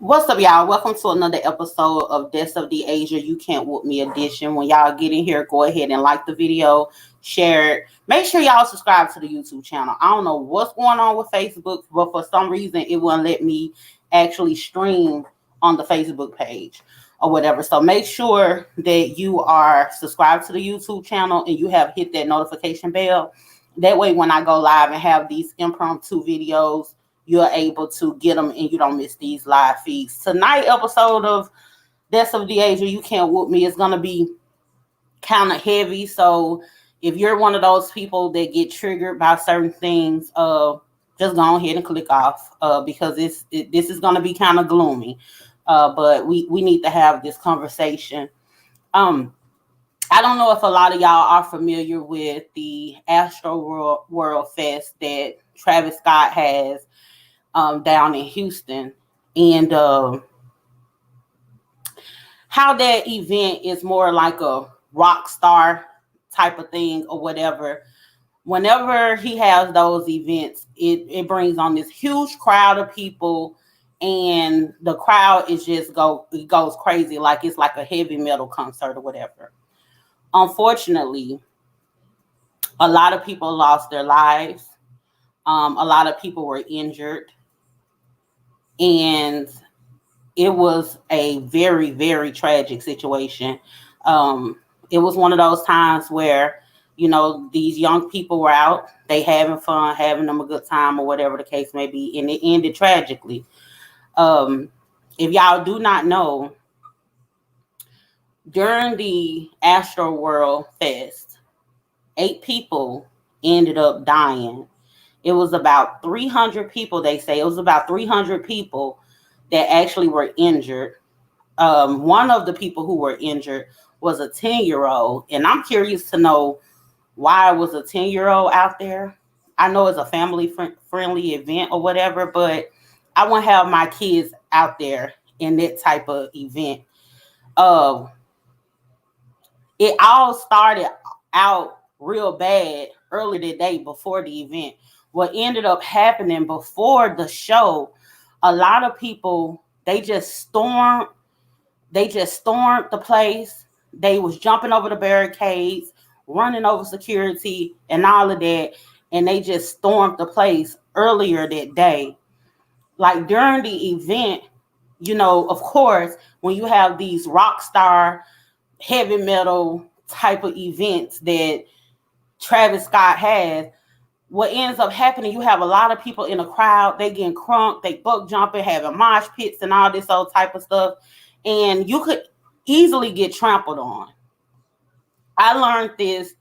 What's up, y'all? Welcome to another episode of Deaths of the Asia You Can't Whoop Me edition. When y'all get in here, go ahead and like the video, share it. Make sure y'all subscribe to the YouTube channel. I don't know what's going on with Facebook, but for some reason, it won't let me actually stream on the Facebook page or whatever. So make sure that you are subscribed to the YouTube channel and you have hit that notification bell. That way, when I go live and have these impromptu videos, you're able to get them and you don't miss these live feeds. Tonight episode of Deaths of the Asia You Can't Whoop Me is going to be kind of heavy. So if you're one of those people that get triggered by certain things, just go ahead and click off because this is going to be kind of gloomy. But we need to have this conversation. I don't know if a lot of y'all are familiar with the Astroworld Fest that Travis Scott has down in Houston, and how that event is more like a rock star type of thing or whatever. Whenever he has those events, it brings on this huge crowd of people, and the crowd is just it goes crazy, like it's like a heavy metal concert or whatever. Unfortunately, a lot of people lost their lives. A lot of people were injured, and it was a very, very tragic situation. It was one of those times where, these young people were out, they having fun, having them a good time or whatever the case may be, and it ended tragically. If y'all do not know, during the Astroworld Fest, 8 people ended up dying. It was about 300 people, they say. It was about 300 people that actually were injured. One of the people who were injured was a 10-year-old. And I'm curious to know why it was a 10-year-old out there. I know it's a family-friendly event or whatever, but I wouldn't have my kids out there in that type of event. It all started out real bad early the day before the event. What ended up happening before the show, a lot of people, they just stormed the place. They was jumping over the barricades, running over security and all of that, and they just stormed the place earlier that day. Like during the event, of course, when you have these rock star heavy metal type of events that Travis Scott has, what ends up happening, you have a lot of people in a crowd, they getting crunk, they buck jumping, having mosh pits and all this old type of stuff, and you could easily get trampled on. I learned this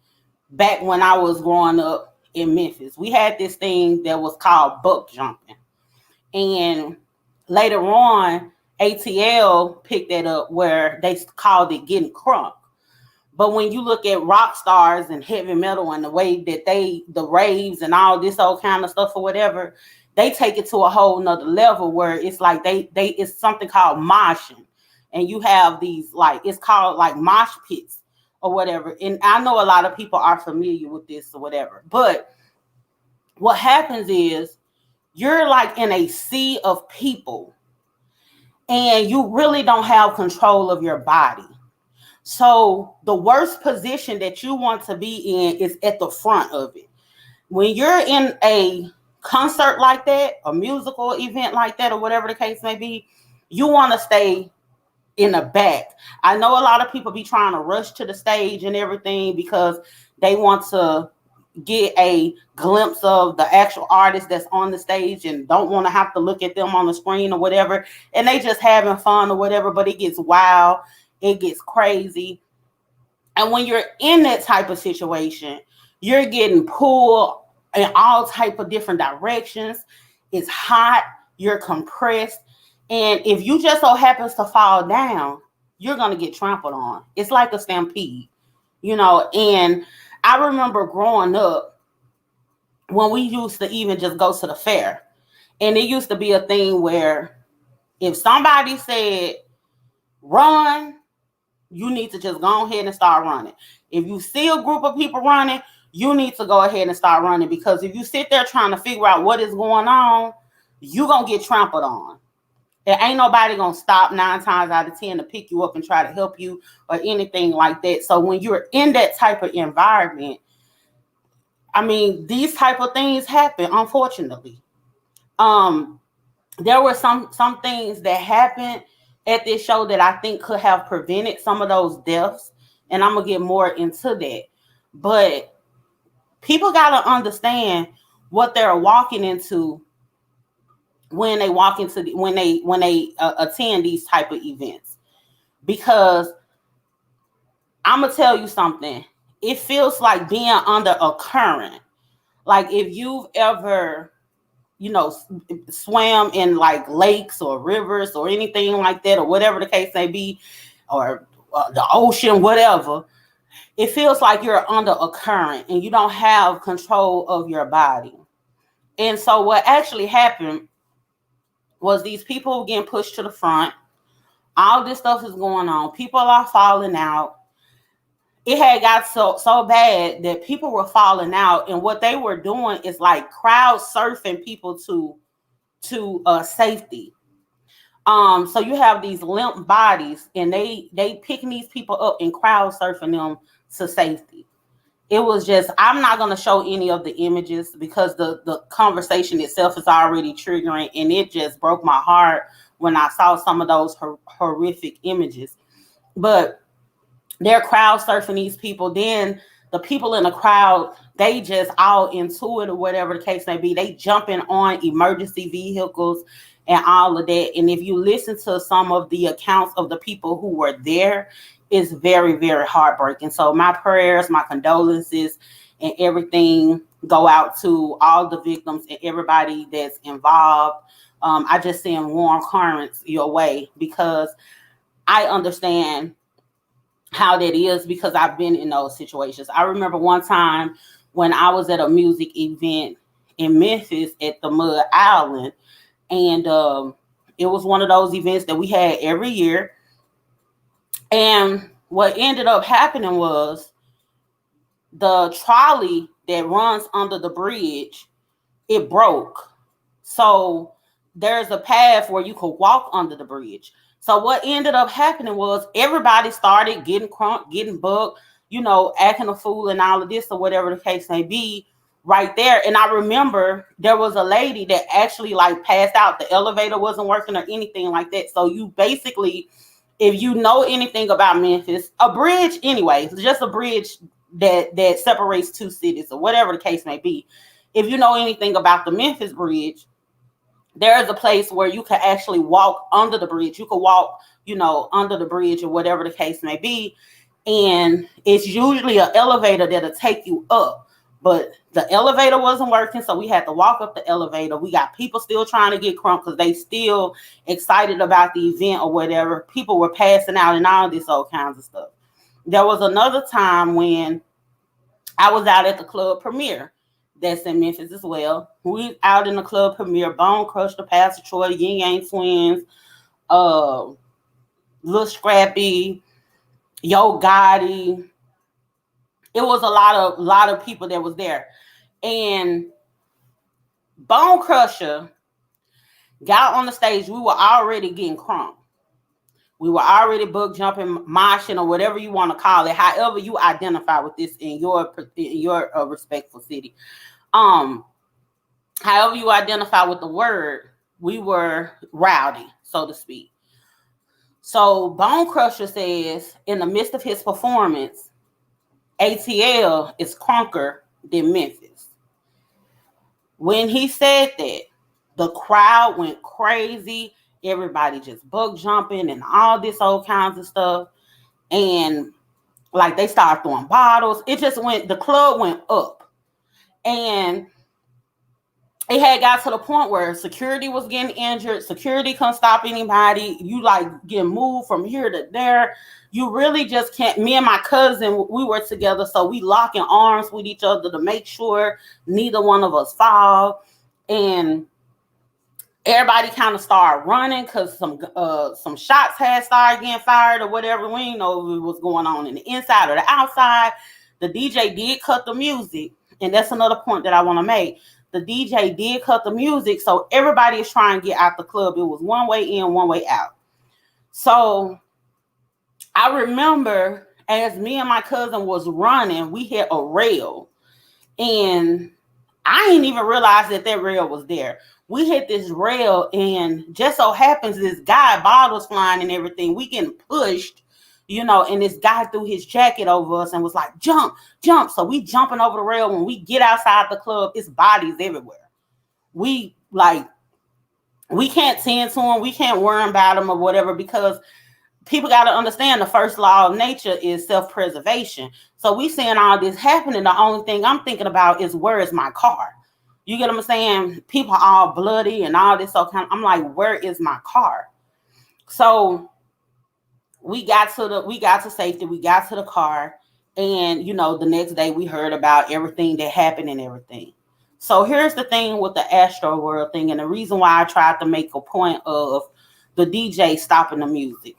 back when I was growing up in Memphis. We had this thing that was called buck jumping, and later on ATL picked that up where they called it getting crunk. But when you look at rock stars and heavy metal and the way that the raves and all this old kind of stuff or whatever, they take it to a whole nother level where it's like it's something called moshing. And you have these, like, it's called like mosh pits or whatever. And I know a lot of people are familiar with this or whatever. But what happens is you're like in a sea of people and you really don't have control of your body. So the worst position that you want to be in is at the front of it. When you're in a concert like that, a musical event like that, or whatever the case may be, you want to stay in the back. I know a lot of people be trying to rush to the stage and everything because they want to get a glimpse of the actual artist that's on the stage and don't want to have to look at them on the screen or whatever. And they just having fun or whatever, but it gets wild. It gets crazy. And when you're in that type of situation, you're getting pulled in all type of different directions. It's hot. You're compressed. And if you just so happens to fall down, you're going to get trampled on. It's like a stampede, And I remember growing up when we used to even just go to the fair. And it used to be a thing where if somebody said, run, you need to just go ahead and start running. If you see a group of people running, you need to go ahead and start running, because if you sit there trying to figure out what is going on, you're going to get trampled on. And ain't nobody gonna stop 9 times out of 10 to pick you up and try to help you or anything like that. So when you're in that type of environment, I mean, these type of things happen, unfortunately. Um, there were some things that happened at this show that I think could have prevented some of those deaths, and I'm gonna get more into that. But people gotta understand what they're walking into when they walk into when they attend these type of events, because I'm gonna tell you something. It feels like being under a current. Like if you've ever, you know, swam in like lakes or rivers or anything like that, or whatever the case may be, or the ocean, whatever, it feels like you're under a current and you don't have control of your body. And so what actually happened was these people getting pushed to the front. All this stuff is going on. People are falling out. It had got so bad that people were falling out, and what they were doing is like crowd surfing people to safety. So you have these limp bodies, and they picking these people up and crowd surfing them to safety. It was just, I'm not going to show any of the images because the conversation itself is already triggering, and it just broke my heart when I saw some of those horrific images. But they're crowd surfing these people. Then the people in the crowd, they just all into it or whatever the case may be. They jumping on emergency vehicles and all of that. And if you listen to some of the accounts of the people who were there, it's very, very heartbreaking. So my prayers, my condolences, and everything go out to all the victims and everybody that's involved. I just send warm currents your way because I understand how that is, because I've been in those situations. I remember one time when I was at a music event in Memphis at the Mud Island, and it was one of those events that we had every year. And what ended up happening was the trolley that runs under the bridge, it broke. So there's a path where you could walk under the bridge. So what ended up happening was everybody started getting crunk, getting bugged, you know, acting a fool and all of this or whatever the case may be right there. And I remember there was a lady that actually like passed out. The elevator wasn't working or anything like that. So you basically, if you know anything about Memphis, a bridge anyway, it's just a bridge that separates two cities or whatever the case may be. If you know anything about the Memphis bridge, there is a place where you can actually walk under the bridge. You can walk, you know, under the bridge or whatever the case may be. And it's usually an elevator that'll take you up. But the elevator wasn't working, so we had to walk up the elevator. We got people still trying to get crunk because they still excited about the event or whatever. People were passing out and all this all kinds of stuff. There was another time when I was out at the club premiere. That's in Memphis as well. We out in the club premiere. Bone Crusher, Pastor Troy, the Yin Yang Twins, Lil Scrappy, Yo Gotti. It was a lot of people that was there. And Bone Crusher got on the stage. We were already getting crunk. We were already bug jumping, moshing, or whatever you want to call it. However you identify with this in your respectful city. However you identify with the word, we were rowdy, so to speak. So Bone Crusher says in the midst of his performance, ATL is crunker than Memphis. When he said that, the crowd went crazy. Everybody just bug jumping and all this old kinds of stuff. And like they started throwing bottles. It just went, the club went up. And it had got to the point where security was getting injured. Security couldn't stop anybody. You like get moved from here to there. You really just can't. Me and my cousin, we were together, so we locking arms with each other to make sure neither one of us fall. And everybody kind of started running because some shots had started getting fired or whatever. We didn't know what was going on in the inside or the outside. The DJ did cut the music, and that's another point that I want to make. the DJ did cut the music, so everybody is trying to get out the club. It was one way in, one way out. So I remember as me and my cousin was running, we hit a rail, and I didn't even realize that rail was there. We hit this rail, and just so happens this guy, bottles flying and everything, we getting pushed, and this guy threw his jacket over us and was like, jump, jump. So we jumping over the rail. When we get outside the club, it's bodies everywhere. We can't tend to them. We can't worry about them or whatever, because people got to understand the first law of nature is self-preservation. So we seeing all this happening. The only thing I'm thinking about is, where is my car? You get what I'm saying? People all bloody and all this. So I'm like, where is my car? So we got to safety. We got to the car. And, the next day we heard about everything that happened and everything. So here's the thing with the Astroworld thing. And the reason why I tried to make a point of the DJ stopping the music.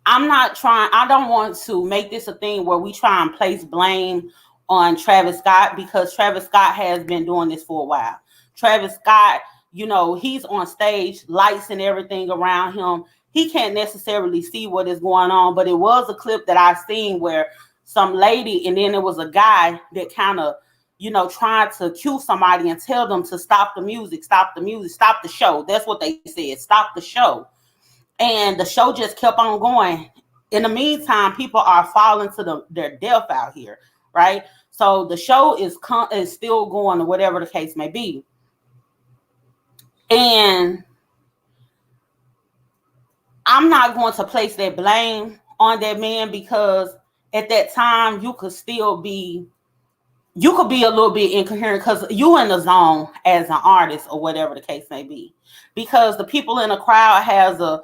I don't want to make this a thing where we try and place blame on Travis Scott, because Travis Scott has been doing this for a while. Travis Scott, he's on stage, lights and everything around him. He can't necessarily see what is going on, but it was a clip that I seen where some lady, and then it was a guy that kind of, tried to cue somebody and tell them to stop the music, stop the show. That's what they said, stop the show. And the show just kept on going. In the meantime, people are falling to their death out here, right? So the show is still going, or whatever the case may be. And I'm not going to place that blame on that man, because at that time you could be a little bit incoherent, because you in the zone as an artist or whatever the case may be. Because the people in the crowd have a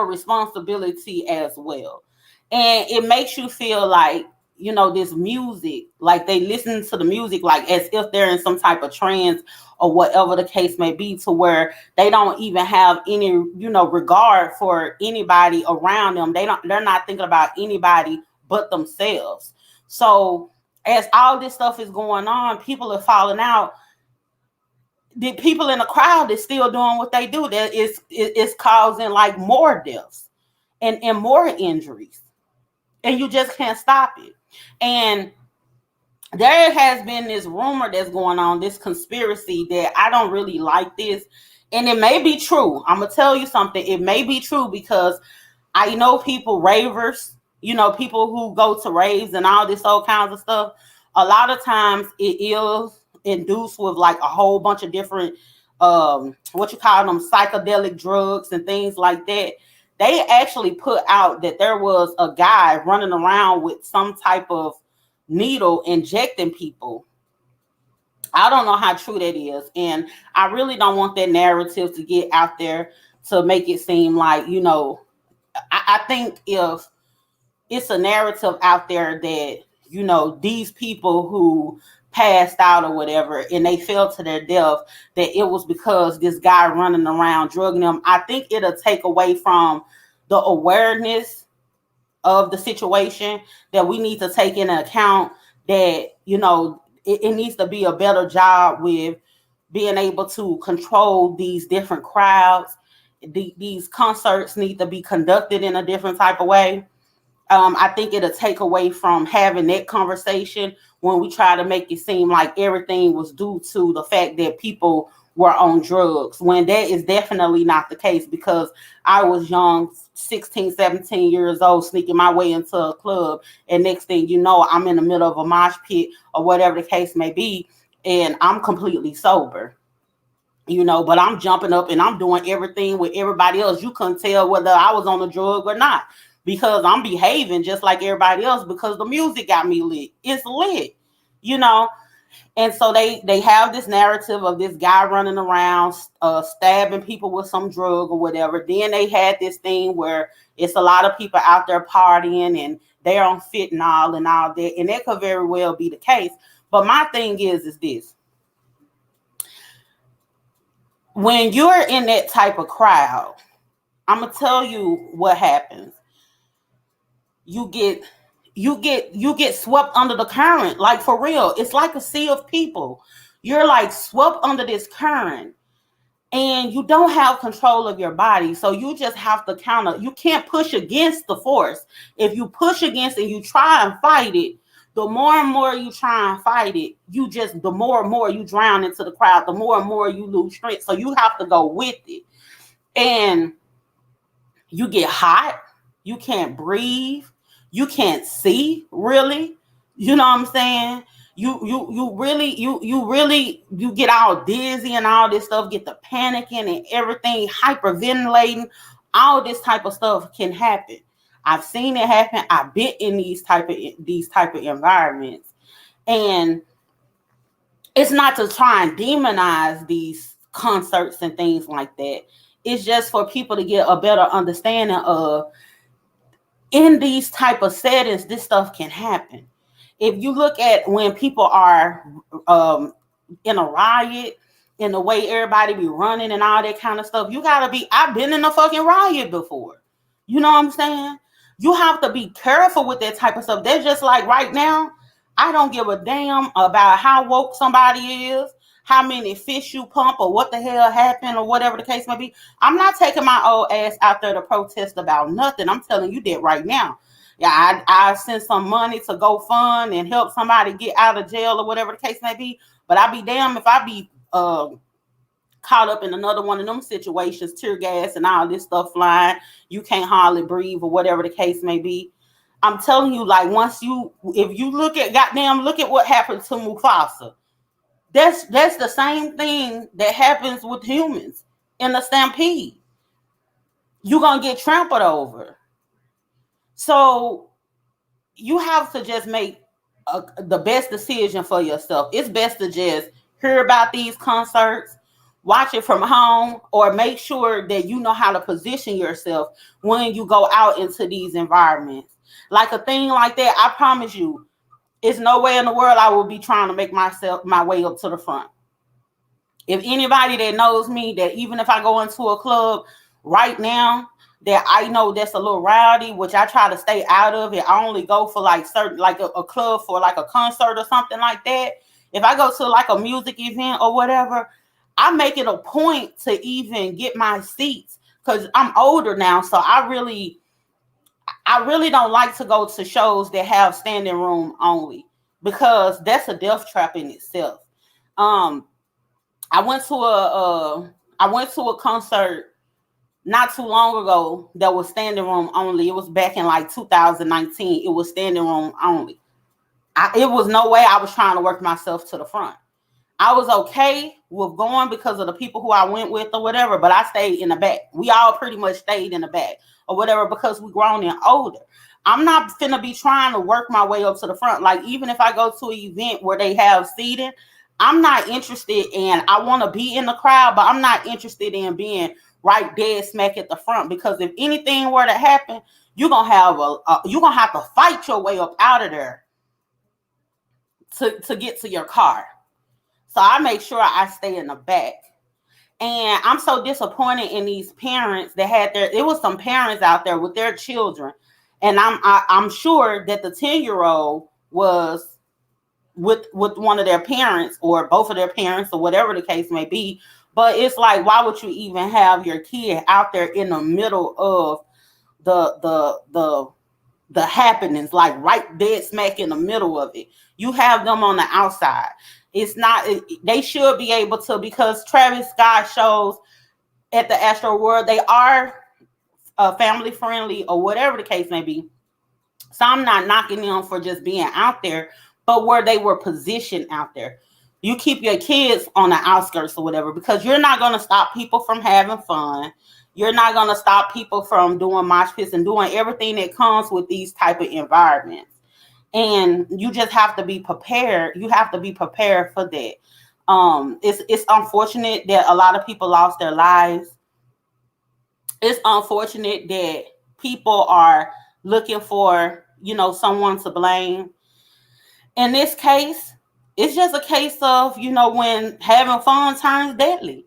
responsibility as well. And it makes you feel like, this music, like they listen to the music like as if they're in some type of trance or whatever the case may be, to where they don't even have any, regard for anybody around them. They're not thinking about anybody but themselves. So as all this stuff is going on, people are falling out. The people in the crowd is still doing what they do. That is causing like more deaths and more injuries, and you just can't stop it. And there has been this rumor that's going on, this conspiracy, that I don't really like this, and it may be true. I'm gonna tell you something. It may be true, because I know people, ravers, people who go to raves and all this all kinds of stuff. A lot of times it is induced with like a whole bunch of different psychedelic drugs and things like that. They actually put out that there was a guy running around with some type of needle injecting people. I don't know how true that is, and I really don't want that narrative to get out there to make it seem like, I think if it's a narrative out there that, these people who passed out or whatever and they fell to their death, that it was because this guy running around drugging them, I think it'll take away from the awareness of the situation, that we need to take into account that, it needs to be a better job with being able to control these different crowds. These concerts need to be conducted in a different type of way. I think it'll take away from having that conversation when we try to make it seem like everything was due to the fact that people were on drugs, when that is definitely not the case. Because I was young, 16, 17 years old, sneaking my way into a club, and next thing you know, I'm in the middle of a mosh pit or whatever the case may be, and I'm completely sober. But I'm jumping up and I'm doing everything with everybody else. You couldn't tell whether I was on a drug or not, because I'm behaving just like everybody else, because the music got me lit. It's lit, And so they have this narrative of this guy running around, stabbing people with some drug or whatever. Then they had this thing where it's a lot of people out there partying and they're on fentanyl and all that. And that could very well be the case. But my thing is this. When you're in that type of crowd, I'm going to tell you what happens. You get you get swept under the current, like for real. It's like a sea of people. You're like swept under this current, and you don't have control of your body. So you just have to counter. You can't push against the force. If you push against and you try and fight it, the more and more you try and fight it, the more and more you drown into the crowd, the more and more you lose strength. So you have to go with it. And you get hot, you can't breathe, you can't see really. You know what I'm saying? You get all dizzy and all this stuff, get the panicking and everything, hyperventilating, all this type of stuff can happen. I've seen it happen. I've been in these type of environments. And it's not to try and demonize these concerts and things like that. It's just for people to get a better understanding of, in these type of settings, this stuff can happen. If you look at when people are in a riot, in the way everybody be running and all that kind of stuff, I've been in a fucking riot before. You know what I'm saying? You have to be careful with that type of stuff. They're just like right now, I don't give a damn about how woke somebody is, how many fish you pump, or what the hell happened, or whatever the case may be. I'm not taking my old ass out there to protest about nothing. I'm telling you that right now. Yeah, I send some money to go fund and help somebody get out of jail or whatever the case may be. But I be damned if I be caught up in another one of them situations, tear gas and all this stuff flying. You can't hardly breathe or whatever the case may be. I'm telling you, like, if you look at what happened to Mufasa. That's the same thing that happens with humans in a stampede. You're gonna get trampled over. So you have to just make the best decision for yourself. It's best to just hear about these concerts, watch it from home, or make sure that you know how to position yourself when you go out into these environments. Like a thing like that, I promise you, it's no way in the world I will be trying to make my way up to the front. If anybody that knows me, that even if I go into a club right now that I know that's a little rowdy, which I try to stay out of it, I only go for like certain, like a club for like a concert or something like that. If I go to like a music event or whatever, I make it a point to even get my seats, because I'm older now. So I really don't like to go to shows that have standing room only, because that's a death trap in itself. I went to a concert not too long ago that was standing room only. It was back in like 2019. It was standing room only. It was no way I was trying to work myself to the front. I was okay with going because of the people who I went with or whatever, but I stayed in the back. We all pretty much stayed in the back or whatever, because we grown and older. I'm not finna be trying to work my way up to the front. Like, even if I go to an event where they have seating, I'm not interested in, I want to be in the crowd, but I'm not interested in being right dead smack at the front, because if anything were to happen, you're going to have to fight your way up out of there to get to your car. So I make sure I stay in the back. And I'm so disappointed in these parents that it was some parents out there with their children. And I'm sure that the 10-year-old was with one of their parents or both of their parents or whatever the case may be. But it's like, why would you even have your kid out there in the middle of the happenings, like right dead smack in the middle of it? You have them on the outside. It's not, they should be able to, because Travis Scott shows at the Astroworld, they are family friendly or whatever the case may be. So I'm not knocking them for just being out there, but where they were positioned out there. You keep your kids on the outskirts or whatever, because you're not going to stop people from having fun. You're not going to stop people from doing mosh pits and doing everything that comes with these type of environments. And you just have to be prepared. You have to be prepared for that. It's unfortunate that a lot of people lost their lives. It's unfortunate that people are looking for, someone to blame. In this case, it's just a case of, when having fun turns deadly.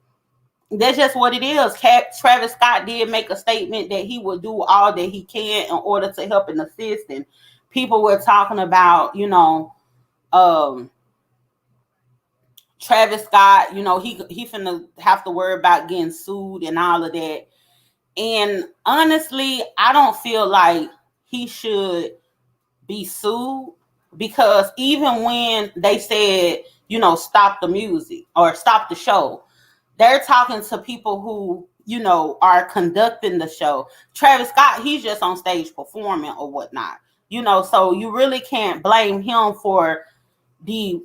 That's just what it is. Travis Scott did make a statement that he will do all that he can in order to help and assist and people were talking about, um, Travis Scott, he finna have to worry about getting sued and all of that. And honestly, I don't feel like he should be sued, because even when they said, stop the music or stop the show, they're talking to people who, are conducting the show. Travis Scott, he's just on stage performing or whatnot, so you really can't blame him for the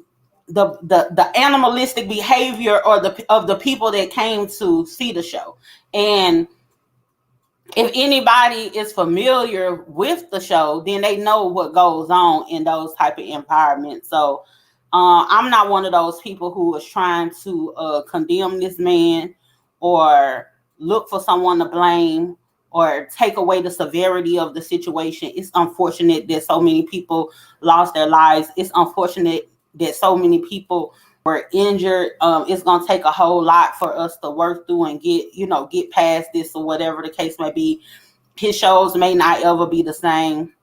the animalistic behavior or the people that came to see the show. And if anybody is familiar with the show, then they know what goes on in those type of environments. So I'm not one of those people who is trying to condemn this man or look for someone to blame or take away the severity of the situation. It's unfortunate that so many people lost their lives. It's unfortunate that so many people were injured. It's gonna take a whole lot for us to work through and get past this, or whatever the case may be. His shows may not ever be the same.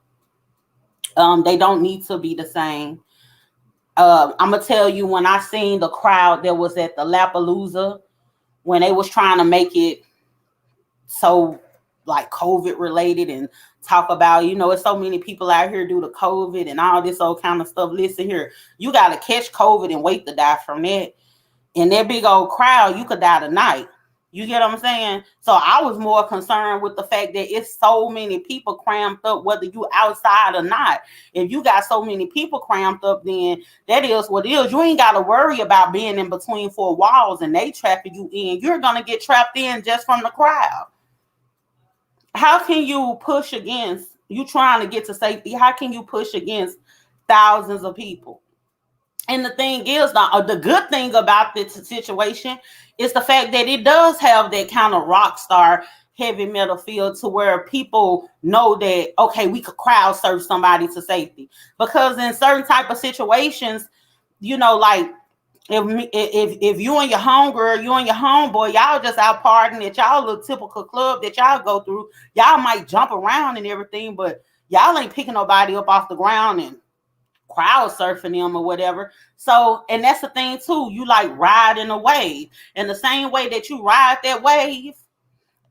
They don't need to be the same. I'm gonna tell you, when I seen the crowd that was at the Lapalooza, when they was trying to make it so like COVID related and talk about, it's so many people out here due to COVID and all this old kind of stuff. Listen here, you got to catch COVID and wait to die from that. In that big old crowd, you could die tonight. You get what I'm saying? So I was more concerned with the fact that it's so many people cramped up, whether you outside or not. If you got so many people cramped up, then that is what it is. You ain't got to worry about being in between four walls and they trapping you in. You're going to get trapped in just from the crowd. How can you push against, you trying to get to safety? How can you push against thousands of people? And the thing is, the good thing about this situation is the fact that it does have that kind of rock star heavy metal feel, to where people know that, okay, we could crowd surf somebody to safety. Because in certain type of situations, like if you and your homegirl, you and your homeboy, y'all just out partying at y'all little typical club that y'all go through, y'all might jump around and everything, but y'all ain't picking nobody up off the ground and crowd surfing them or whatever. So, and that's the thing too, you like riding a wave. And the same way that you ride that wave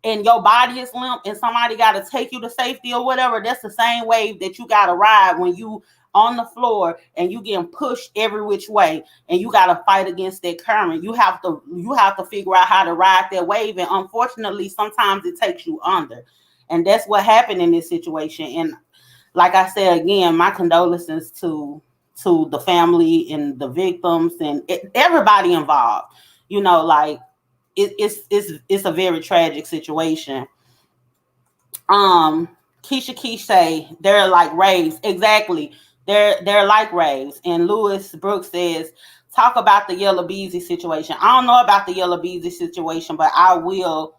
and your body is limp and somebody got to take you to safety or whatever, that's the same wave that you got to ride when you on the floor and you getting pushed every which way and you got to fight against that current. You have to figure out how to ride that wave, and unfortunately sometimes it takes you under. And that's what happened in this situation. And like I said again, my condolences to the family and the victims and everybody involved. Like it's a very tragic situation. Keisha Keish say they're like raves. Exactly. They're like raves. And Lewis Brooks says, talk about the Yellow Beezy situation. I don't know about the Yellow Beezy situation, but I will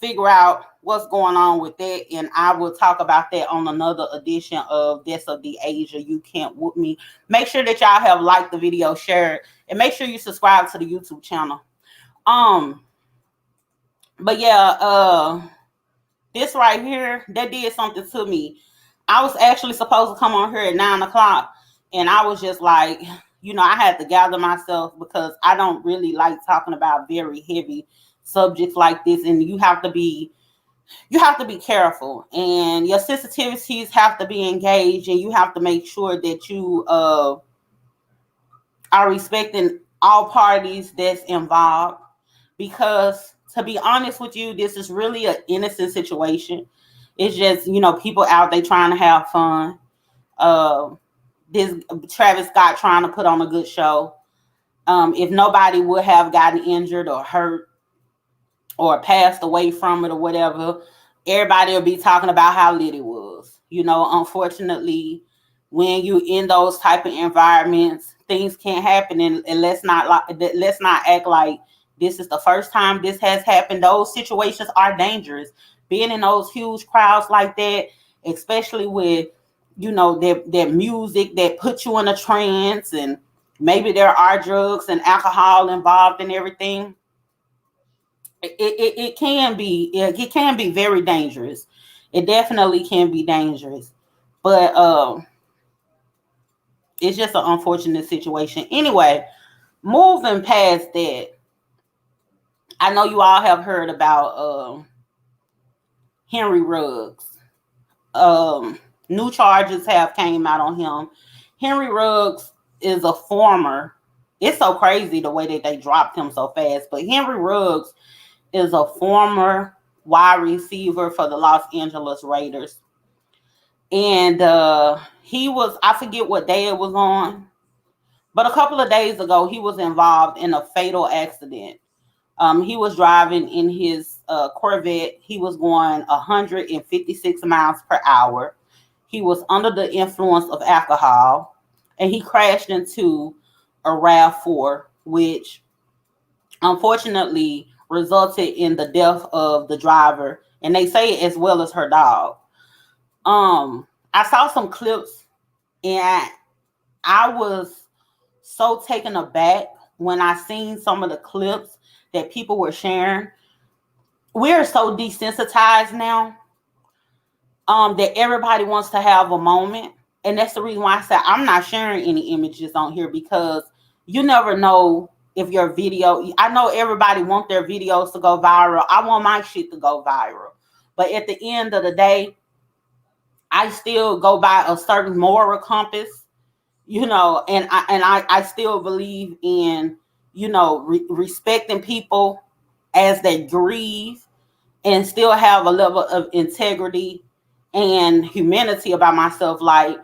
figure out what's going on with that, and I will talk about that on another edition of This of the Asia. You Can't Whoop Me. Make sure that y'all have liked the video, shared, and make sure you subscribe to the YouTube channel. But yeah, this right here, that did something to me. I was actually supposed to come on here at 9:00, and I was just like, I had to gather myself, because I don't really like talking about very heavy subjects like this, and you have to be careful, and your sensitivities have to be engaged, and you have to make sure that you are respecting all parties that's involved. Because to be honest with you, this is really an innocent situation. It's just, people out there trying to have fun. This Travis Scott trying to put on a good show. If nobody would have gotten injured or hurt or passed away from it or whatever, everybody will be talking about how lit it was. Unfortunately, when you in those type of environments, things can't happen, and let's not act like this is the first time this has happened. Those situations are dangerous. Being in those huge crowds like that, especially with that music that puts you in a trance, and maybe there are drugs and alcohol involved and everything. It can be very dangerous. It definitely can be dangerous. But it's just an unfortunate situation. Anyway, moving past that, I know you all have heard about Henry Ruggs. New charges have came out on him. Henry Ruggs is a former. It's so crazy the way that they dropped him so fast. But Henry Ruggs is a former wide receiver for the Los Angeles Raiders. And he was, I forget what day it was on, but a couple of days ago, he was involved in a fatal accident. He was driving in his Corvette. He was going 156 miles per hour. He was under the influence of alcohol, and he crashed into a RAV4, which unfortunately resulted in the death of the driver, and they say as well as her dog. I saw some clips, and I was so taken aback when I seen some of the clips that people were sharing. We're so desensitized now, that everybody wants to have a moment. And that's the reason why I said I'm not sharing any images on here, because you never know if your video, I know everybody want their videos to go viral. I want my shit to go viral. But at the end of the day, I still go by a certain moral compass, and I still believe in, respecting people as they grieve, and still have a level of integrity and humanity about myself. Like,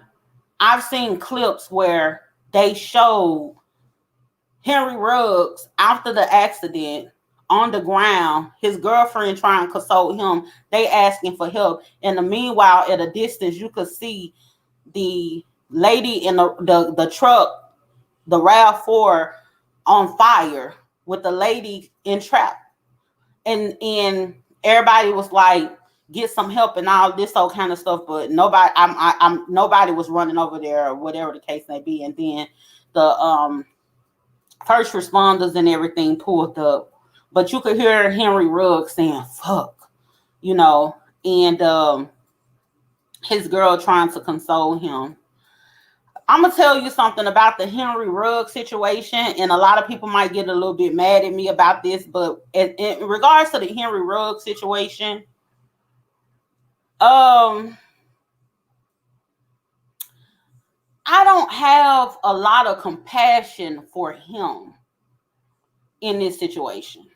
I've seen clips where they showed Henry Ruggs after the accident on the ground, his girlfriend trying to console him, they asking for help. In the meanwhile, at a distance, you could see the lady in the truck, the RAV4, on fire with the lady entrapped. And everybody was like, get some help and all this old kind of stuff, but nobody was running over there, or whatever the case may be. And then the first responders and everything pulled up, but you could hear Henry Ruggs saying fuck, and his girl trying to console him. I'm gonna tell you something about the Henry Ruggs situation, and a lot of people might get a little bit mad at me about this, but in regards to the Henry Ruggs situation, I don't have a lot of compassion for him in this situation.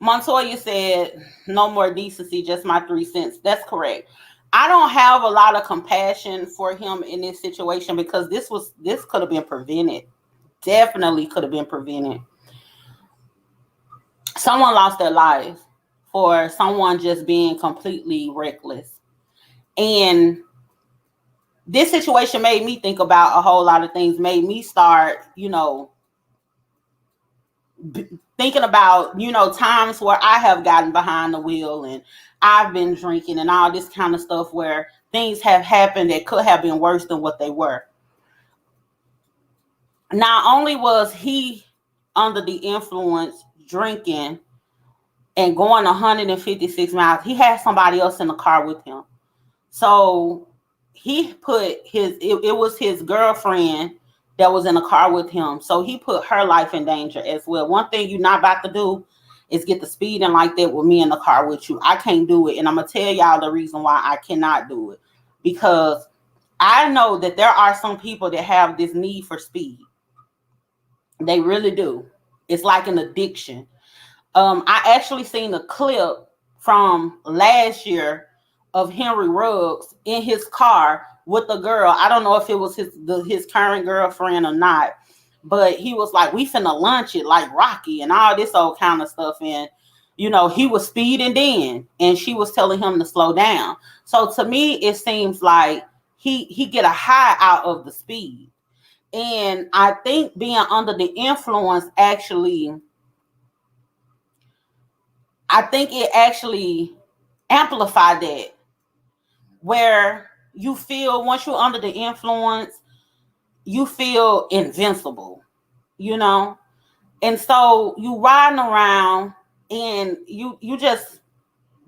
Montoya said, no more decency, just my 3 cents. That's correct. I don't have a lot of compassion for him in this situation, because this could have been prevented. Definitely could have been prevented. Someone lost their life for someone just being completely reckless. And this situation made me think about a whole lot of things, made me start, thinking about, times where I have gotten behind the wheel and I've been drinking and all this kind of stuff, where things have happened that could have been worse than what they were. Not only was he under the influence, drinking and going 156 miles, he had somebody else in the car with him. So he put it was his girlfriend that was in the car with him. So he put her life in danger as well. One thing you're not about to do is get the speeding like that with me in the car with you. I can't do it. And I'm going to tell y'all the reason why I cannot do it. Because I know that there are some people that have this need for speed. They really do. It's like an addiction. I actually seen a clip from last year of Henry Ruggs in his car with a girl. I don't know if it was his current girlfriend or not, but he was like, we finna lunch it like Rocky and all this old kind of stuff. And, he was speeding then, and she was telling him to slow down. So to me, it seems like he get a high out of the speed. And I think being under the influence I think it actually amplified that, where you feel, once you're under the influence, you feel invincible, and so you riding around and you just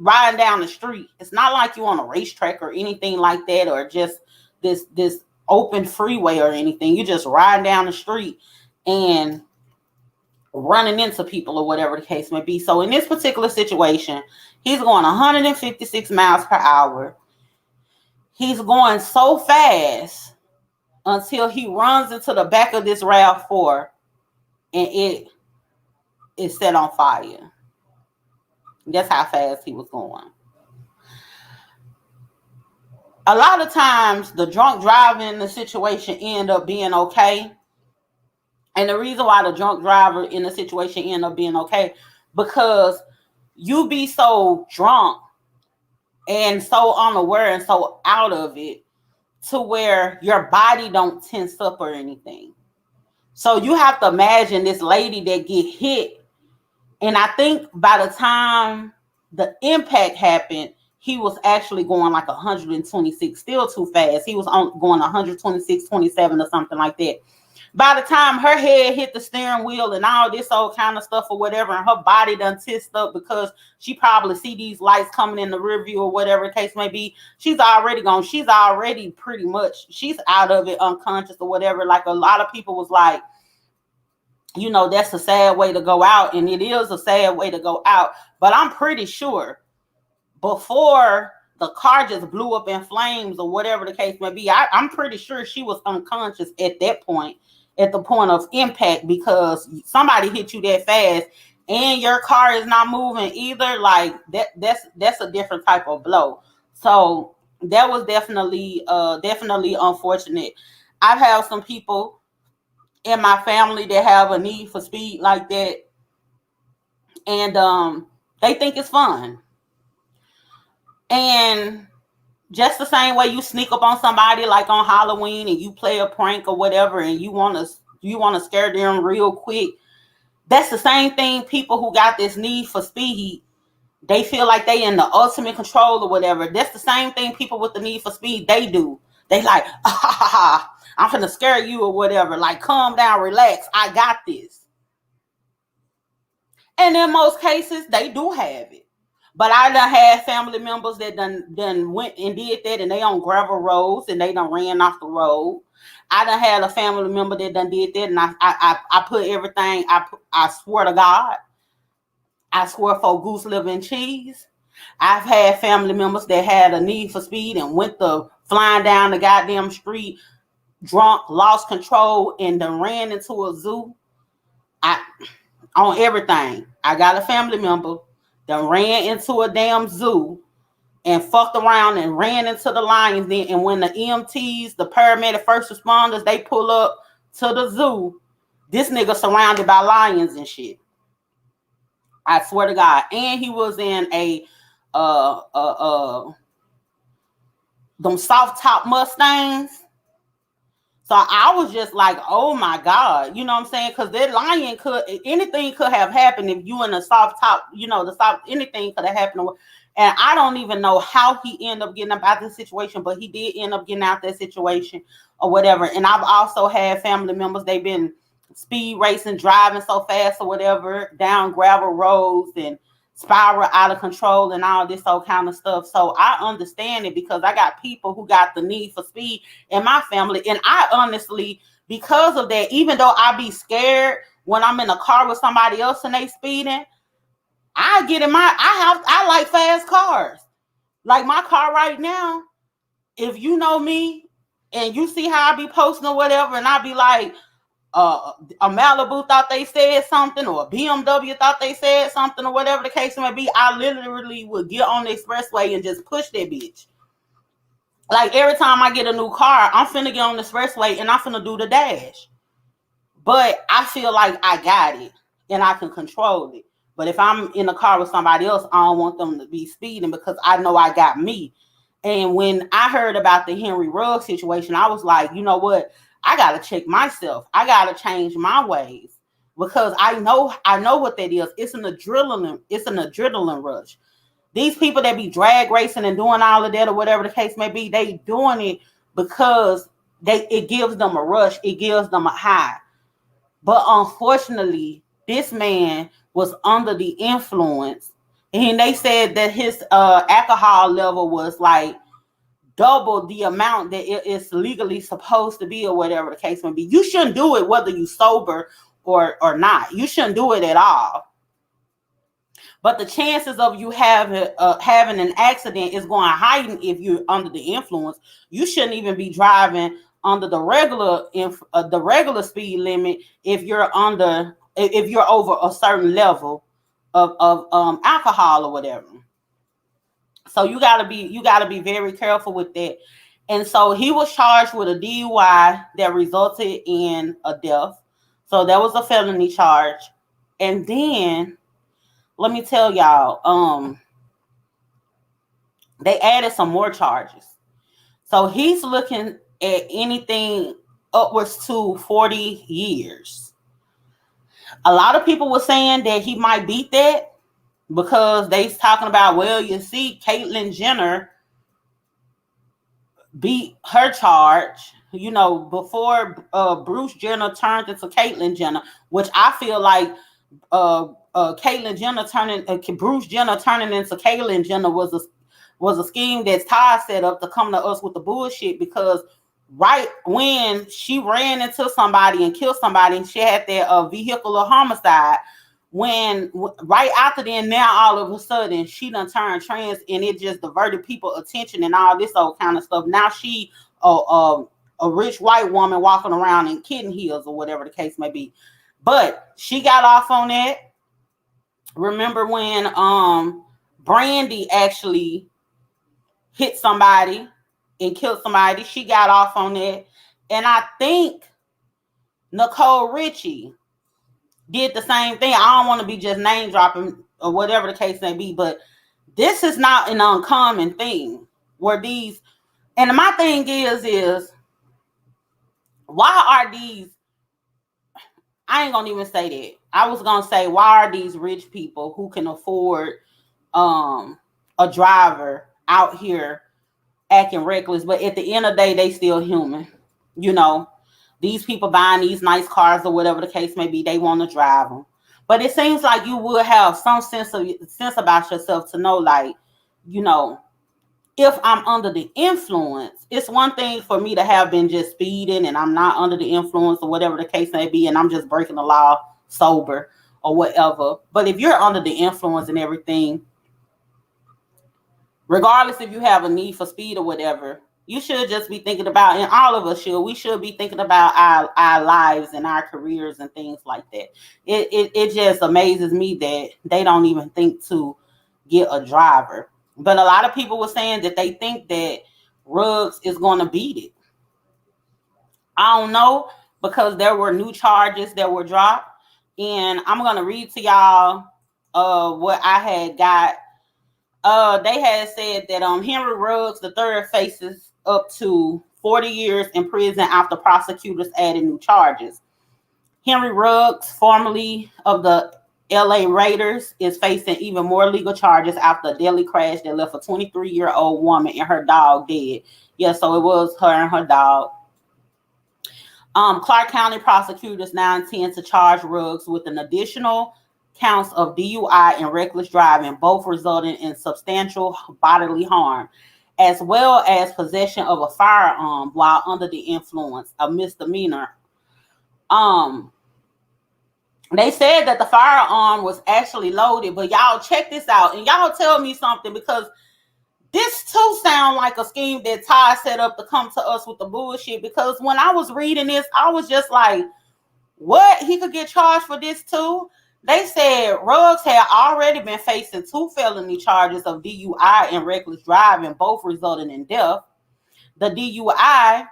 riding down the street. It's not like you on a racetrack or anything like that, or just this open freeway or anything. You just riding down the street and running into people or whatever the case may be. So in this particular situation, he's going 156 miles per hour. He's going so fast until he runs into the back of this RAV4 and it is set on fire. That's how fast he was going. A lot of times, the drunk driving in the situation end up being okay. And the reason why the drunk driver in the situation end up being okay, because you be so drunk and so unaware and so out of it to where your body don't tense up or anything. So you have to imagine this lady that get hit. And I think by the time the impact happened, he was actually going like 126, still too fast. He was going 126, 27 or something like that. By the time her head hit the steering wheel and all this old kind of stuff or whatever, and her body done tissed up because she probably see these lights coming in the rear view or whatever the case may be, she's already gone. She's already pretty much, she's out of it, unconscious or whatever. Like a lot of people was like, you know, that's a sad way to go out. And it is a sad way to go out. But I'm pretty sure before the car just blew up in flames or whatever the case may be, I'm pretty sure she was unconscious at that point, at the point of impact, because somebody hit you that fast and your car is not moving either. Like that's a different type of blow. So that was definitely unfortunate. I've had some people in my family that have a need for speed like that, and they think it's fun. And just the same way you sneak up on somebody like on Halloween and you play a prank or whatever, and you want to scare them real quick. That's the same thing. People who got this need for speed, they feel like they in the ultimate control or whatever. That's the same thing people with the need for speed, they do. They like, I'm gonna scare you or whatever. Like, calm down, relax. I got this. And in most cases, they do have it. But I done had family members that done went and did that, and they on gravel roads and they done ran off the road. I done had a family member that done did that, and I put everything. I swear to God, I swear for goose liver and cheese. I've had family members that had a need for speed and went flying down the goddamn street, drunk, lost control, and then ran into a zoo. On everything. I got a family member that ran into a damn zoo and fucked around and ran into the lions then. And when the EMTs, the paramedic first responders, they pull up to the zoo, this nigga surrounded by lions and shit. I swear to God. And he was in them soft top Mustangs. So I was just like, oh my God, you know what I'm saying? Because that lion anything could have happened if you in a soft top, anything could have happened. And I don't even know how he ended up getting out this situation, but he did end up getting out that situation or whatever. And I've also had family members, they've been speed racing, driving so fast or whatever, down gravel roads and spiral out of control and all this old kind of stuff. So I understand it, because I got people who got the need for speed in my family. And I honestly, because of that, even though I be scared when I'm in a car with somebody else and they speeding, I like fast cars. Like my car right now, if you know me and you see how I be posting or whatever, and I be like, a Malibu thought they said something, or a BMW thought they said something, or whatever the case may be, I literally would get on the expressway and just push that bitch. Like every time I get a new car, I'm finna get on the expressway and I'm finna do the dash. But I feel like I got it and I can control it. But if I'm in a car with somebody else, I don't want them to be speeding, because I know I got me. And when I heard about the Henry Ruggs situation, I was like, you know what? I got to check myself. I got to change my ways, because I know what that is. It's an adrenaline rush. These people that be drag racing and doing all of that or whatever the case may be, they doing it because it gives them a rush. It gives them a high. But unfortunately, this man was under the influence And they said that his alcohol level was like double the amount that it is legally supposed to be, or whatever the case may be. You shouldn't do it whether you sober or not. You shouldn't do it at all. But the chances of you having an accident is going to heighten if you're under the influence. You shouldn't even be driving under the regular speed limit if you're over a certain level of alcohol or whatever. So you gotta be very careful with that. And so he was charged with a DUI that resulted in a death. So that was a felony charge. And then let me tell y'all, they added some more charges. So he's looking at anything upwards to 40 years. A lot of people were saying that he might beat that because they's talking about, well, you see, Caitlyn Jenner beat her charge, before Bruce Jenner turned into Caitlyn Jenner, which I feel like Caitlyn Jenner Bruce Jenner turning into Caitlyn Jenner was a scheme that Todd set up to come to us with the bullshit, because right when she ran into somebody and killed somebody, she had that vehicular homicide. Right after then, now all of a sudden she done turned trans, and it just diverted people attention and all this old kind of stuff. Now she a rich white woman walking around in kitten heels or whatever the case may be. But she got off on that. Remember when Brandy actually hit somebody and killed somebody? She got off on that. And I think Nicole Richie did the same thing. I don't want to be just name dropping or whatever the case may be, but this is not an uncommon thing where these, and my thing is why are these, I ain't gonna even say that. I was gonna say, why are these rich people who can afford a driver out here acting reckless? But at the end of the day, they still human. These people buying these nice cars or whatever the case may be, they want to drive them. But it seems like you would have some sense about yourself to know, like, if I'm under the influence, it's one thing for me to have been just speeding and I'm not under the influence or whatever the case may be, and I'm just breaking the law sober or whatever. But if you're under the influence and everything, regardless if you have a need for speed or whatever, you should just be thinking about, and all of us we should be thinking about our lives and our careers and things like that. It just amazes me that they don't even think to get a driver. But a lot of people were saying that they think that Ruggs is going to beat it. I don't know, because there were new charges that were dropped. And I'm going to read to y'all what I had got. They had said that Henry Ruggs III faces up to 40 years in prison after prosecutors added new charges. Henry Ruggs, formerly of the LA Raiders, is facing even more legal charges after a deadly crash that left a 23-year-old woman and her dog dead. Yeah, so it was her and her dog. Clark County prosecutors now intend to charge Ruggs with an additional counts of DUI and reckless driving, both resulting in substantial bodily harm, as well as possession of a firearm while under the influence, a misdemeanor. They said that the firearm was actually loaded, but y'all check this out and y'all tell me something, because this too sound like a scheme that Ty set up to come to us with the bullshit. Because when I was reading this, I was just like, what? He could get charged for this too? They said Ruggs had already been facing 2 felony charges of DUI and reckless driving, both resulting in death. The DUI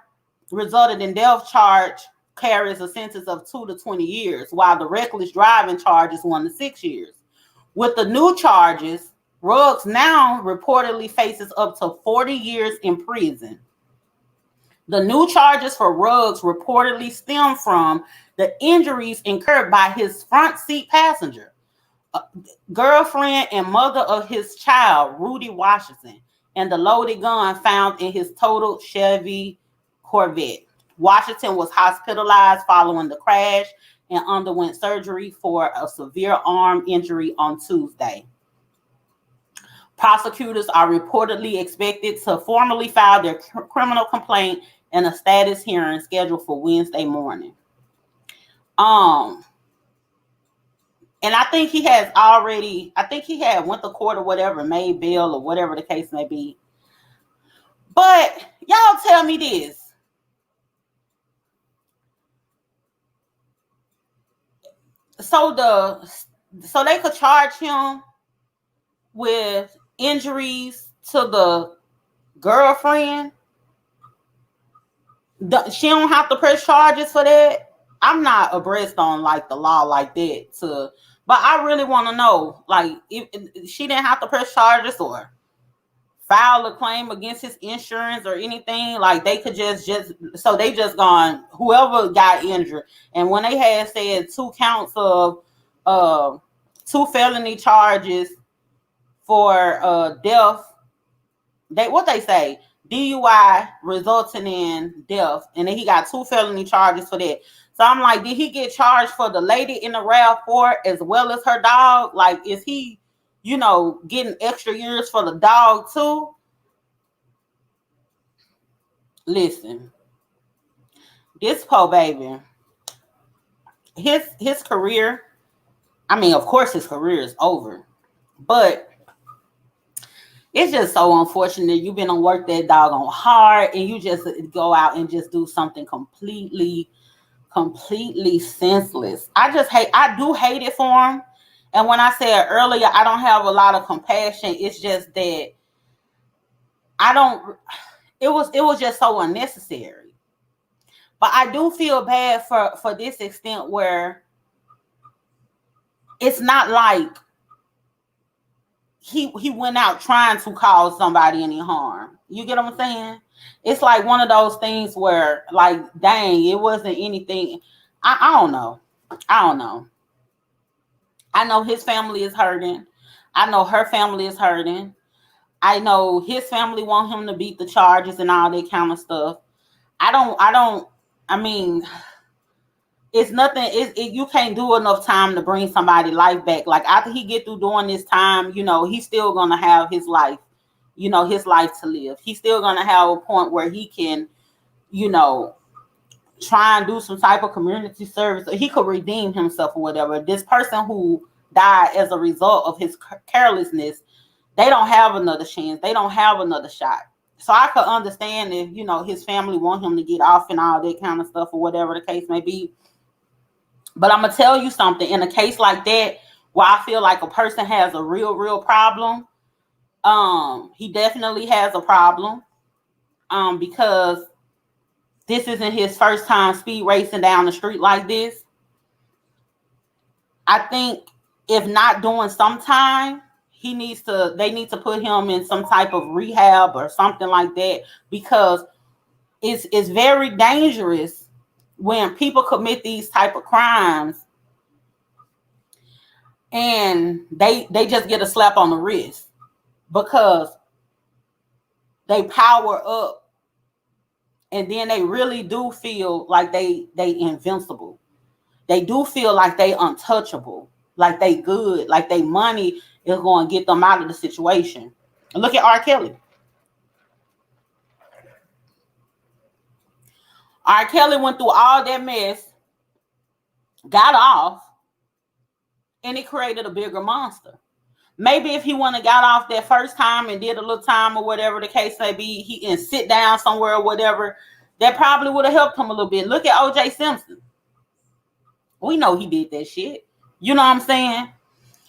resulted in death charge carries a sentence of 2 to 20 years, while the reckless driving charge is 1 to 6 years. With the new charges, Ruggs now reportedly faces up to 40 years in prison. The new charges for Ruggs reportedly stem from the injuries incurred by his front seat passenger, girlfriend and mother of his child, Rudy Washington, and the loaded gun found in his totaled Chevy Corvette. Washington was hospitalized following the crash and underwent surgery for a severe arm injury on Tuesday. Prosecutors are reportedly expected to formally file their criminal complaint in a status hearing scheduled for Wednesday morning. And I think he had went to court or whatever, made bail or whatever the case may be. But y'all tell me this. So they could charge him with injuries to the girlfriend. She don't have to press charges for that. I'm not abreast on like the law like that but I really want to know, like, if she didn't have to press charges or file a claim against his insurance or anything, like they could just so they just gone, whoever got injured. And when they had said 2 counts of 2 felony charges for death, they say DUI resulting in death, and then he got 2 felony charges for that. So I'm like, did he get charged for the lady in the RAV4 as well as her dog? Like, is he, getting extra years for the dog too? Listen, this poor baby, his career, I mean, of course his career is over, but it's just so unfortunate you've been on work that doggone hard and you just go out and just do something completely senseless. I do hate it for him. And when I said earlier, I don't have a lot of compassion. It's just that it was just so unnecessary. But I do feel bad for this extent where it's not like he went out trying to cause somebody any harm. You get what I'm saying? It's like one of those things where, like, dang, it wasn't anything. I don't know. I know his family is hurting. I know her family is hurting. I know his family want him to beat the charges and all that kind of stuff. I mean, it's nothing. You can't do enough time to bring somebody's life back. Like, after he get through doing this time, he's still gonna have his life, his life to live. He's still gonna have a point where he can, try and do some type of community service, or he could redeem himself or whatever. This person who died as a result of his carelessness, they don't have another chance. They don't have another shot. So I could understand if, his family want him to get off and all that kind of stuff or whatever the case may be. But I'm going to tell you something. In a case like that, where I feel like a person has a real problem, he definitely has a problem, because this isn't his first time speed racing down the street like this. I think if not doing some time, they need to put him in some type of rehab or something like that, because it's very dangerous when people commit these type of crimes and they just get a slap on the wrist because they power up, and then they really do feel like they invincible. They do feel like they untouchable, like they good, like they money is going to get them out of the situation. Look at R. Kelly. R. Kelly went through all that mess, got off, and it created a bigger monster. Maybe if he wouldn't have got off that first time and did a little time or whatever the case may be, and sit down somewhere or whatever, that probably would have helped him a little bit. Look at O.J. Simpson. We know he did that shit. You know what I'm saying?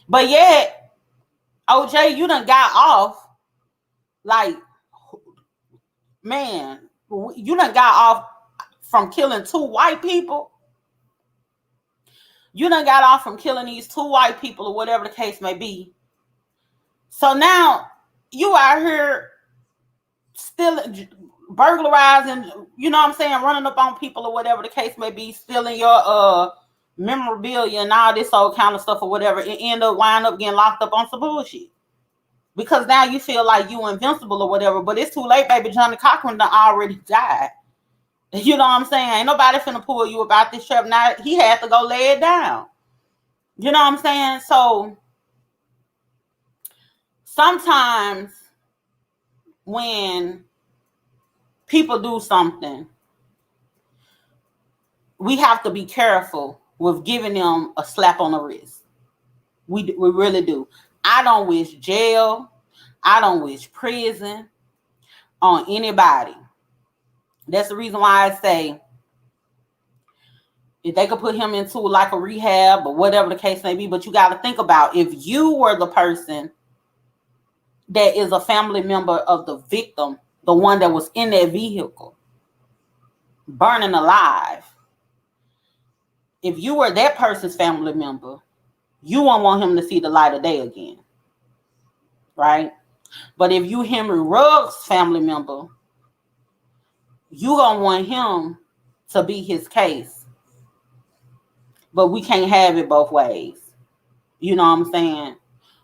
But yet, OJ, you done got off. Like, man, you done got off from killing 2 white people. You done got off from killing these 2 white people or whatever the case may be. So now you out here still burglarizing, you know what I'm saying, running up on people or whatever the case may be, stealing your memorabilia and all this old kind of stuff or whatever, and wind up getting locked up on some bullshit. Because now you feel like you invincible or whatever, but it's too late, baby. Johnny Cochran done already died. You know what I'm saying? Ain't nobody finna pull you about this trap. Now he had to go lay it down. You know what I'm saying? So sometimes when people do something, we have to be careful with giving them a slap on the wrist. We really do. I don't wish jail. I don't wish prison on anybody. That's the reason why I say if they could put him into like a rehab or whatever the case may be, but you got to think about if you were the person that is a family member of the victim, the one that was in that vehicle, burning alive. If you were that person's family member, you won't want him to see the light of day again, right? But if you Henry Ruggs' family member, you gonna want him to be his case. But we can't have it both ways. You know what I'm saying?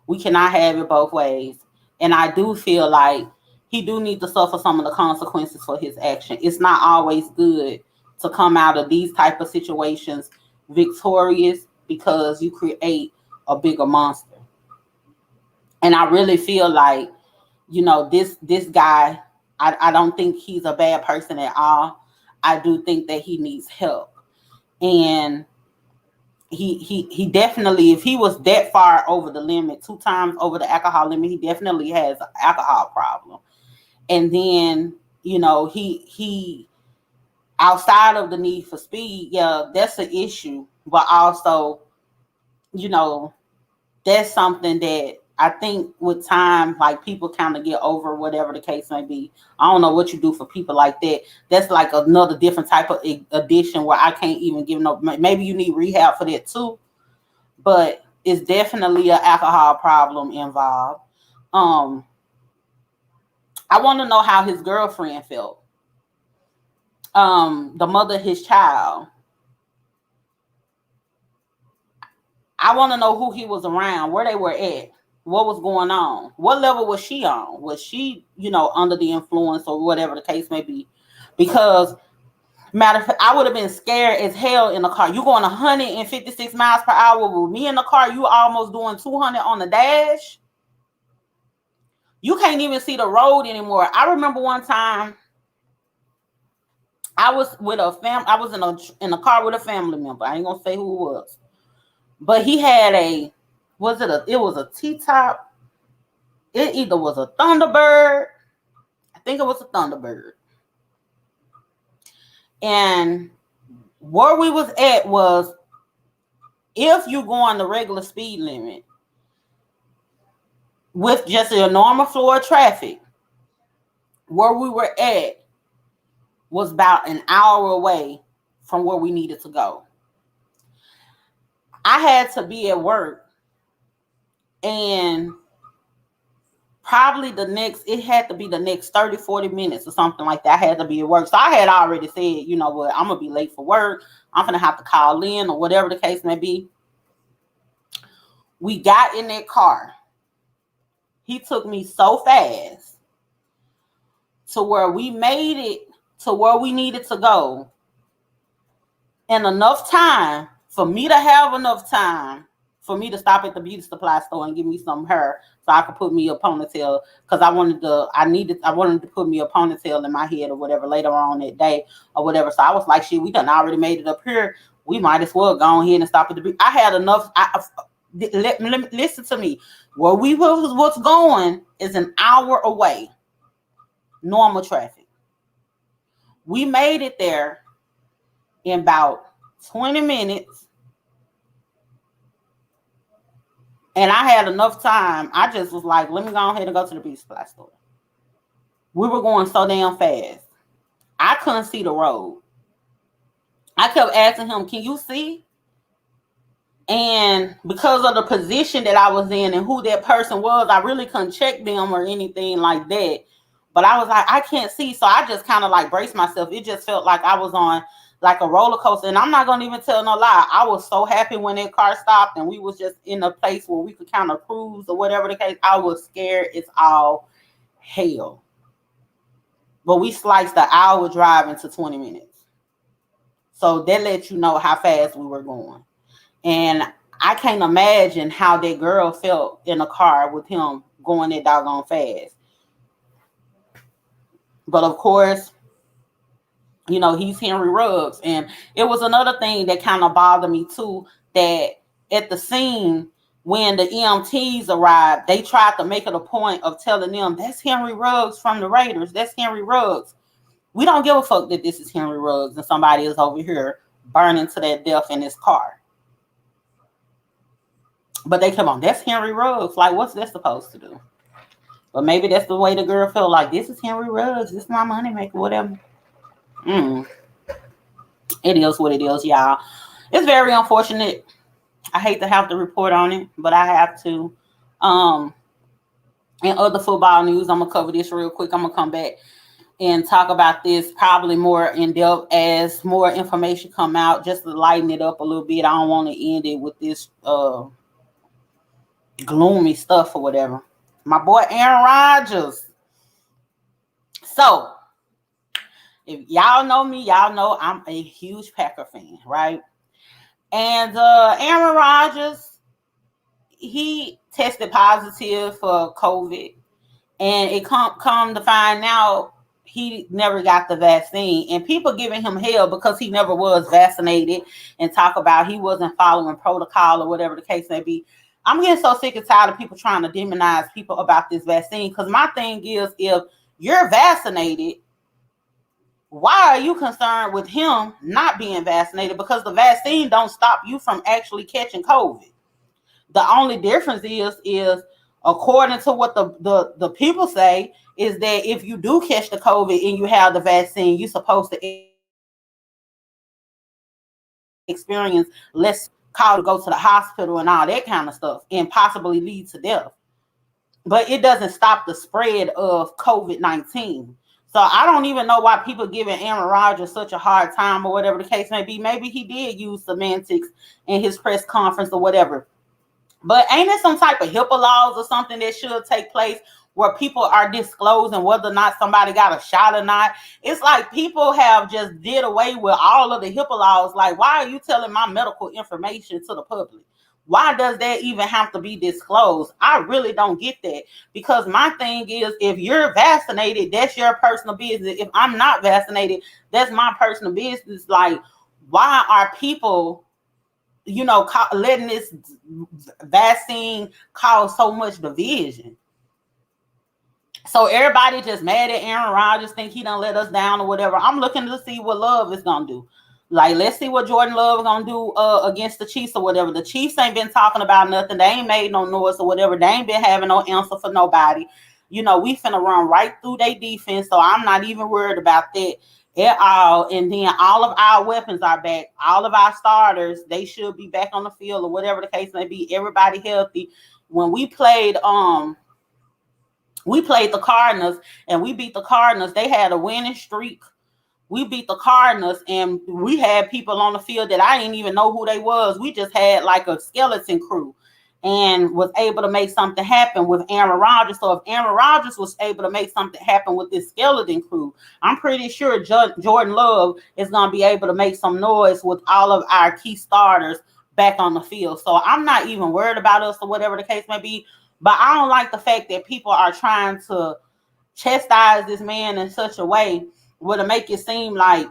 We cannot have it both ways. And I do feel like he do need to suffer some of the consequences for his action. It's not always good to come out of these type of situations victorious because you create a bigger monster. And I really feel like, you know, this guy, I don't think he's a bad person at all. I do think that he needs help. And he definitely, if he was that far over the limit, 2 times over the alcohol limit, he definitely has an alcohol problem. And then, you know, he outside of the need for speed, yeah, that's an issue. But also, you know, that's something that I think with time, like people kind of get over, whatever the case may be. I don't know what you do for people like that. That's like another different type of addiction where I can't even give no. Maybe you need rehab for that too, but it's definitely an alcohol problem involved. I want to know how his girlfriend felt. The mother of his child. I want to know who he was around, where they were at. What was going on? What level was she on? Was she, you know, under the influence or whatever the case may be? Because, matter of fact, I would have been scared as hell in the car. You going 156 miles per hour with me in the car, you almost doing 200 on the dash. You can't even see the road anymore. I remember one time I was with I was in a car with a family member. I ain't gonna say who it was. But he had it was a T-top. It either was a Thunderbird. I think it was a Thunderbird. And where we was at was, if you go on the regular speed limit with just a normal flow of traffic, where we were at was about an hour away from where we needed to go. I had to be at work, and probably it had to be the next 30, 40 minutes or something like that. I had to be at work. So I had already said, you know what, I'm going to be late for work. I'm going to have to call in or whatever the case may be. We got in that car. He took me so fast to where we made it to where we needed to go in enough time for me to have enough time for me to stop at the beauty supply store and give me some hair so I could put me a ponytail, because I wanted to put me a ponytail in my head or whatever later on that day or whatever. So I was like, shit, we done already made it up here. We might as well go ahead and stop at the beauty. I had enough. Listen to me. Where we was going is an hour away. Normal traffic. We made it there in about 20 minutes. And I had enough time. I just was like, let me go ahead and go to the beauty supply store. We were going so damn fast. I couldn't see the road. I kept asking him, can you see? And because of the position that I was in and who that person was, I really couldn't check them or anything like that. But I was like, I can't see. So I just kind of like braced myself. It just felt like I was on like a roller coaster. And I'm not going to even tell no lie. I was so happy when that car stopped and we was just in a place where we could kind of cruise or whatever the case. I was scared as all hell. But we sliced the hour drive into 20 minutes. So that lets you know how fast we were going. And I can't imagine how that girl felt in a car with him going that doggone fast. But of course, you know, he's Henry Ruggs. And it was another thing that kind of bothered me too, that at the scene when the EMTs arrived, they tried to make it a point of telling them, that's Henry Ruggs from the Raiders. That's Henry Ruggs. We don't give a fuck that this is Henry Ruggs and somebody is over here burning to their death in his car. But they come on, that's Henry Ruggs. Like, what's that supposed to do? But maybe that's the way the girl felt, like, this is Henry Ruggs. This is my money maker, whatever. It is what it is, y'all. It's very unfortunate. I hate to have to report on it, but I have to. In other football news, I'm going to cover this real quick. I'm going to come back and talk about this probably more in depth as more information come out, just to lighten it up a little bit. I don't want to end it with this gloomy stuff or whatever. My boy Aaron Rodgers. So, if y'all know me, y'all know I'm a huge Packer fan, right? And Aaron Rodgers, he tested positive for COVID, and it come to find out he never got the vaccine. And people giving him hell because he never was vaccinated and talk about he wasn't following protocol or whatever the case may be. I'm getting so sick and tired of people trying to demonize people about this vaccine, because my thing is, if you're vaccinated, why are you concerned with him not being vaccinated? Because the vaccine don't stop you from actually catching COVID. The only difference is according to what the people say, is that if you do catch the COVID and you have the vaccine, you're supposed to experience less call to go to the hospital and all that kind of stuff, and possibly lead to death. But it doesn't stop the spread of COVID-19. So I don't even know why people giving Aaron Rodgers such a hard time or whatever the case may be. Maybe he did use semantics in his press conference or whatever. But ain't it some type of HIPAA laws or something that should take place where people are disclosing whether or not somebody got a shot or not? It's like people have just did away with all of the HIPAA laws. Like, why are you telling my medical information to the public? Why does that even have to be disclosed? I really don't get that, because my thing is, if you're vaccinated, that's your personal business. If I'm not vaccinated, that's my personal business. Like, why are people, you know, letting this vaccine cause so much division? So everybody just mad at Aaron Rodgers, think he done let us down or whatever. I'm looking to see what Love is going to do. Like, let's see what Jordan Love is going to do against the Chiefs or whatever. The Chiefs ain't been talking about nothing. They ain't made no noise or whatever. They ain't been having no answer for nobody. You know, we finna run right through their defense, so I'm not even worried about that at all. And then all of our weapons are back. All of our starters, they should be back on the field or whatever the case may be. Everybody healthy. When we played the Cardinals and we beat the Cardinals, they had a winning streak. We beat the Cardinals and we had people on the field that I didn't even know who they was. We just had like a skeleton crew and was able to make something happen with Aaron Rodgers. So if Aaron Rodgers was able to make something happen with this skeleton crew, I'm pretty sure Jordan Love is going to be able to make some noise with all of our key starters back on the field. So I'm not even worried about us or whatever the case may be. But I don't like the fact that people are trying to chastise this man in such a way where to make it seem like,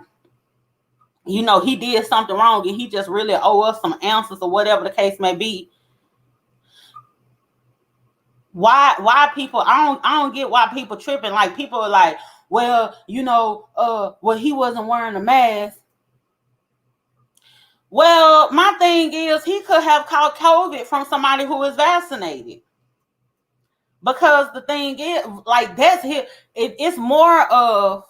you know, he did something wrong and he just really owe us some answers or whatever the case may be. Why people, I don't get why people tripping. Like, people are like, well, you know, well, he wasn't wearing a mask. Well, my thing is, he could have caught COVID from somebody who is vaccinated. Because the thing is, like, that's his, it's more of,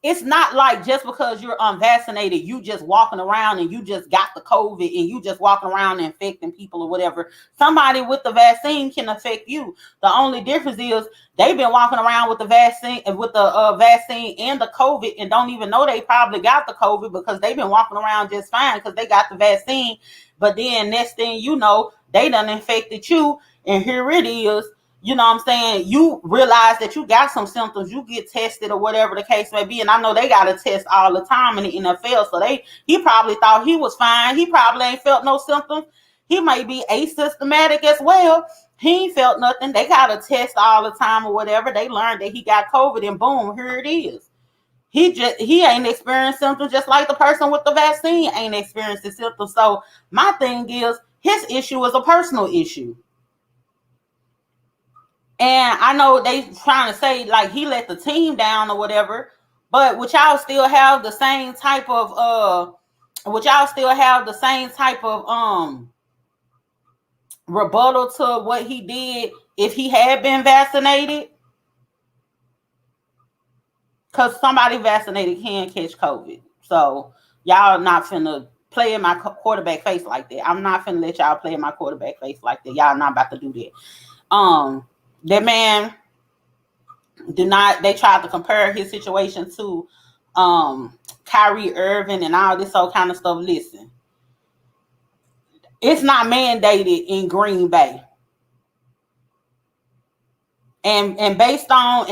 it's not like just because you're unvaccinated, you just walking around and you just got the COVID and you just walking around and infecting people or whatever. Somebody with the vaccine can affect you. The only difference is they've been walking around with the vaccine and the COVID and don't even know they probably got the COVID because they've been walking around just fine because they got the vaccine. But then next thing you know, they done infected you, and here it is. You know what I'm saying? You realize that you got some symptoms. You get tested or whatever the case may be. And I know they got to test all the time in the NFL. So he probably thought he was fine. He probably ain't felt no symptoms. He might be asymptomatic as well. He ain't felt nothing. They got a test all the time or whatever. They learned that he got COVID and boom, here it is. He ain't experienced symptoms just like the person with the vaccine ain't experiencing symptoms. So my thing is his issue is a personal issue. And I know they trying to say like he let the team down or whatever, but would y'all still have the same type of rebuttal to what he did if he had been vaccinated? Because somebody vaccinated can catch COVID. So y'all not finna play in my quarterback face like that. I'm not finna let y'all play in my quarterback face like that. Y'all not about to do that. That man they tried to compare his situation to Kyrie Irving and all this whole kind of stuff. Listen, it's not mandated in Green Bay. And based on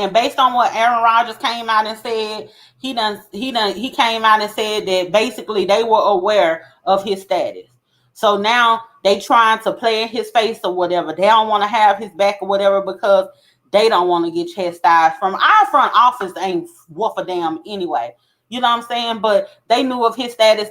what Aaron Rodgers came out and said, he came out and said that basically they were aware of his status. So now they trying to play in his face or whatever. They don't want to have his back or whatever because they don't want to get chastised from our front office. Ain't worth a damn anyway. You know what I'm saying? But they knew of his status.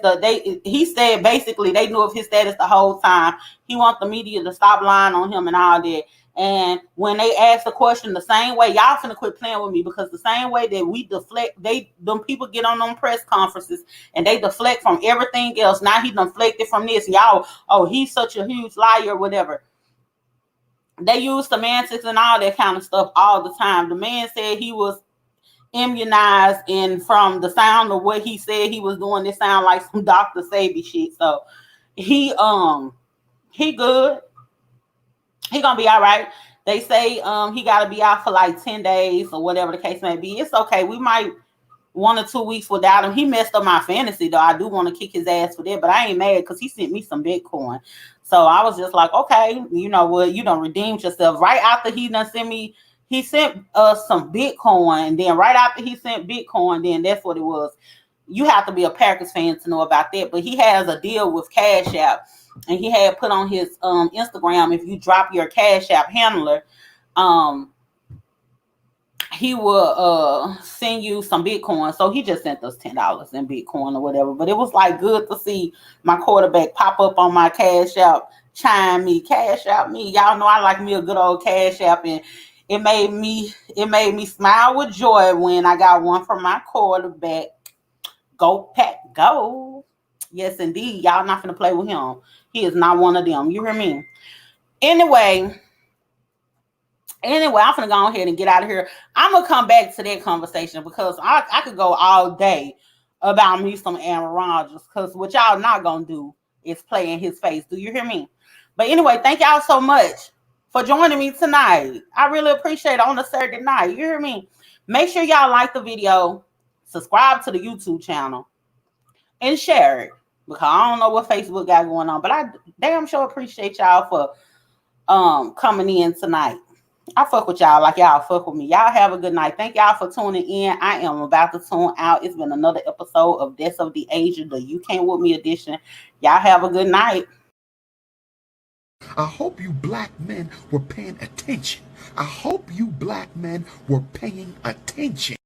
He said basically they knew of his status the whole time. He wants the media to stop lying on him and all that. And when they ask the question the same way, y'all finna quit playing with me because the same way that we deflect, them people get on them press conferences and they deflect from everything else. Now he deflected from this. Y'all, oh, he's such a huge liar or whatever. They use semantics and all that kind of stuff all the time. The man said he was immunized, and from the sound of what he said he was doing, it sound like some Dr. Sabi shit. So he good. He gonna be all right. They say he gotta be out for like 10 days or whatever the case may be. It's okay. We might 1 or 2 weeks without him. He messed up my fantasy though. I do want to kick his ass for that, but I ain't mad because he sent me some Bitcoin. So I was just like, okay, you know what? You done redeemed yourself. Right after he done sent me, he sent us some Bitcoin. And then right after he sent Bitcoin, then that's what it was. You have to be a Packers fan to know about that. But he has a deal with Cash App. And he had put on his Instagram, if you drop your Cash App handler, he will send you some Bitcoin. So he just sent us $10 in Bitcoin or whatever. But it was like good to see my quarterback pop up on my Cash App, chime me, Cash App me. Y'all know I like me a good old Cash App, and it made me smile with joy when I got one from my quarterback. Go Pack, go. Yes, indeed. Y'all not finna play with him. He is not one of them. You hear me? Anyway, I'm finna go ahead and get out of here. I'm gonna come back to that conversation because I could go all day about me some Aaron Rodgers, because what y'all not gonna do is play in his face. Do you hear me? But anyway, thank y'all so much for joining me tonight. I really appreciate it on a Saturday night. You hear me? Make sure y'all like the video, subscribe to the YouTube channel, and share it, because I don't know what Facebook got going on, but I damn sure appreciate y'all for coming in tonight. I fuck with y'all like y'all fuck with me. Y'all have a good night. Thank y'all for tuning in. I am about to tune out. It's been another episode of Death of the Asia, the You Can't With Me edition. Y'all have a good night. I hope you black men were paying attention. I hope you black men were paying attention.